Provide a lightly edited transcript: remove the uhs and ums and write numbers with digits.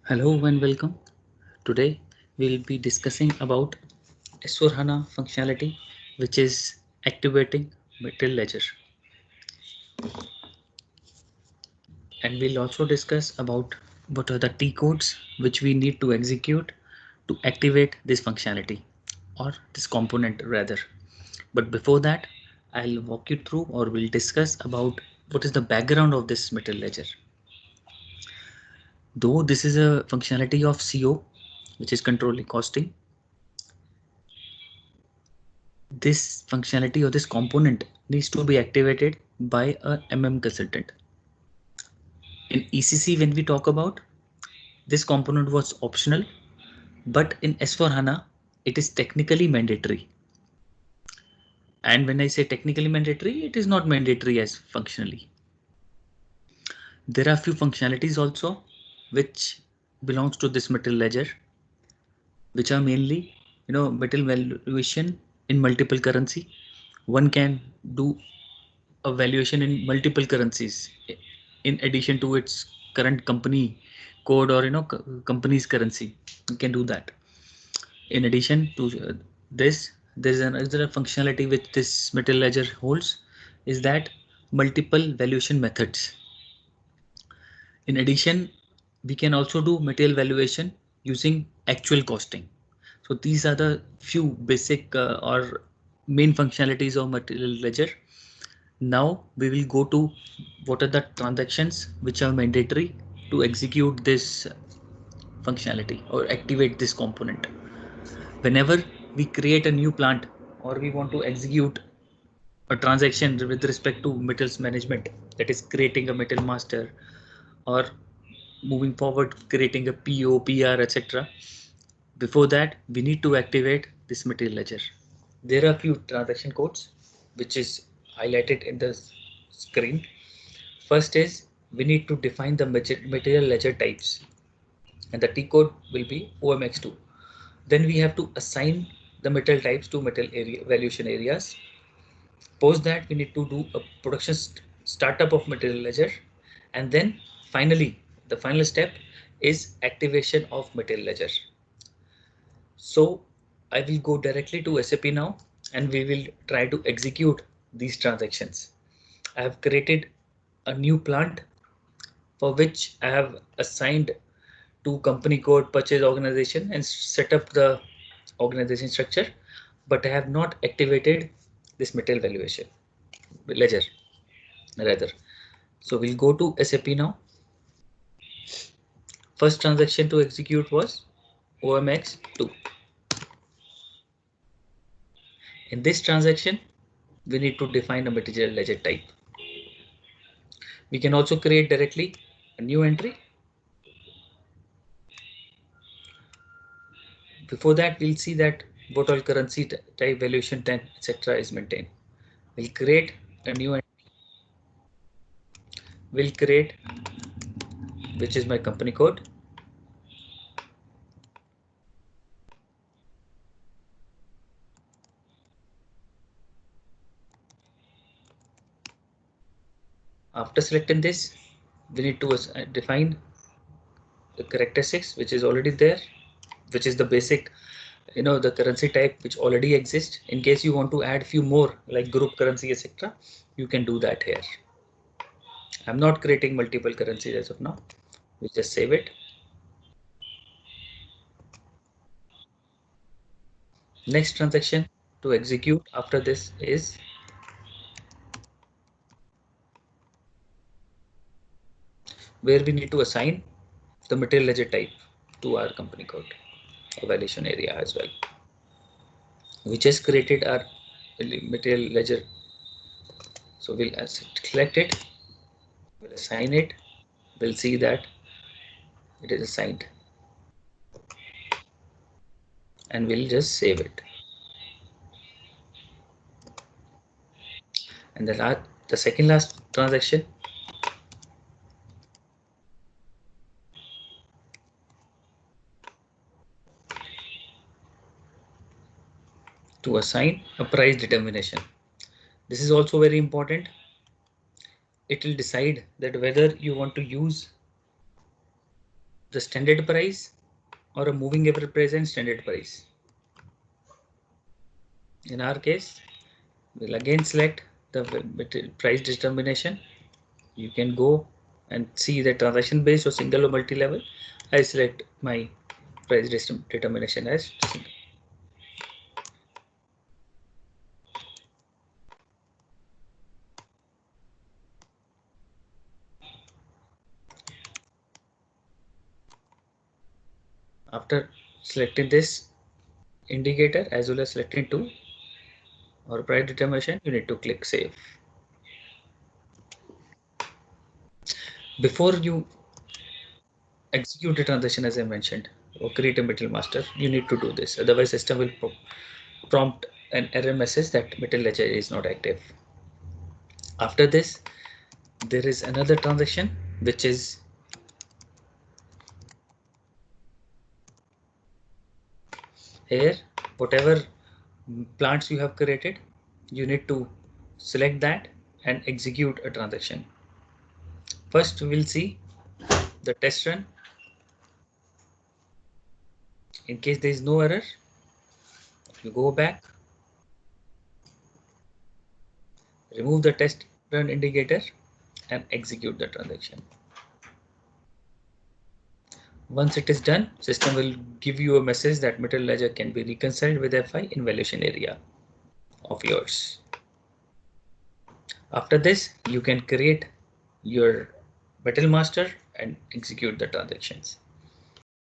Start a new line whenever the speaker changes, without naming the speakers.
Hello and welcome. Today we will be discussing about S/4HANA functionality, which is activating material ledger, and we'll also discuss about what are the T codes which we need to execute to activate this functionality or this component rather. But before that, I'll walk you through or we'll discuss about what is the background of this material ledger. Though this is a functionality of CO, which is controlling costing, this functionality or this component needs to be activated by a consultant. In ECC, when we talk about this component was optional, but in S/4HANA, it is technically mandatory. And when I say technically mandatory, it is not mandatory as functionally. There are few functionalities also which belongs to this material ledger, which are mainly, material valuation in multiple currency. One can do a valuation in multiple currencies in addition to its current company code or company's currency. You can do that. In addition to this, there is another functionality which this material ledger holds, is that multiple valuation methods. In addition, we can also do material valuation using actual costing. So these are the few basic or main functionalities of material ledger. Now we will go to what are the transactions which are mandatory to execute this functionality or activate this component. Whenever we create a new plant or we want to execute a transaction with respect to metals management, that is creating a metal master or moving forward creating a PO, PR, etc. Before that, we need to activate this material ledger. There are a few transaction codes which is highlighted in the screen. First is we need to define the material ledger types, and the T code will be OMX2. Then we have to assign the metal types to metal area valuation areas. Post that, we need to do a production startup of material ledger, and then finally the final step is activation of material ledger. So I will go directly to SAP now and we will try to execute these transactions. I have created a new plant for which I have assigned to company code, purchase organization, and set up the organization structure, but I have not activated this material valuation ledger rather. So we'll go to SAP now. First transaction to execute was OMX2. In this transaction, we need to define a material ledger type. We can also create directly a new entry. Before that, we'll see that what all currency type, valuation type, etc. is maintained. We'll create a new entry. We'll create, which is my company code. After selecting this, we need to define the characteristics, which is already there, which is the basic, the currency type which already exists. In case you want to add few more like group currency, etc., you can do that here. I'm not creating multiple currencies as of now. We just save it. Next transaction to execute after this is where we need to assign the material ledger type to our company code evaluation area as well. We just created our material ledger. So we'll select it, we'll assign it, we'll see that it is assigned, and we'll just save it. And the second last transaction to assign a price determination. This is also very important. It will decide that whether you want to use the standard price or a moving average price and standard price. In our case, we'll again select the price determination. You can go and see the transaction based or single or multi-level. I select my price determination as single. After selecting this indicator as well as selecting 2 or price determination, you need to click save. Before you execute a transaction, as I mentioned, or create a metal master, you need to do this. Otherwise, system will prompt an error message that metal ledger is not active. After this, there is another transaction which is here. Whatever plants you have created, you need to select that and execute a transaction. First, we will see the test run. In case there is no error, you go back, remove the test run indicator and execute the transaction. Once it is done, system will give you a message that metal ledger can be reconciled with FI in valuation area of yours. After this, you can create your metal master and execute the transactions.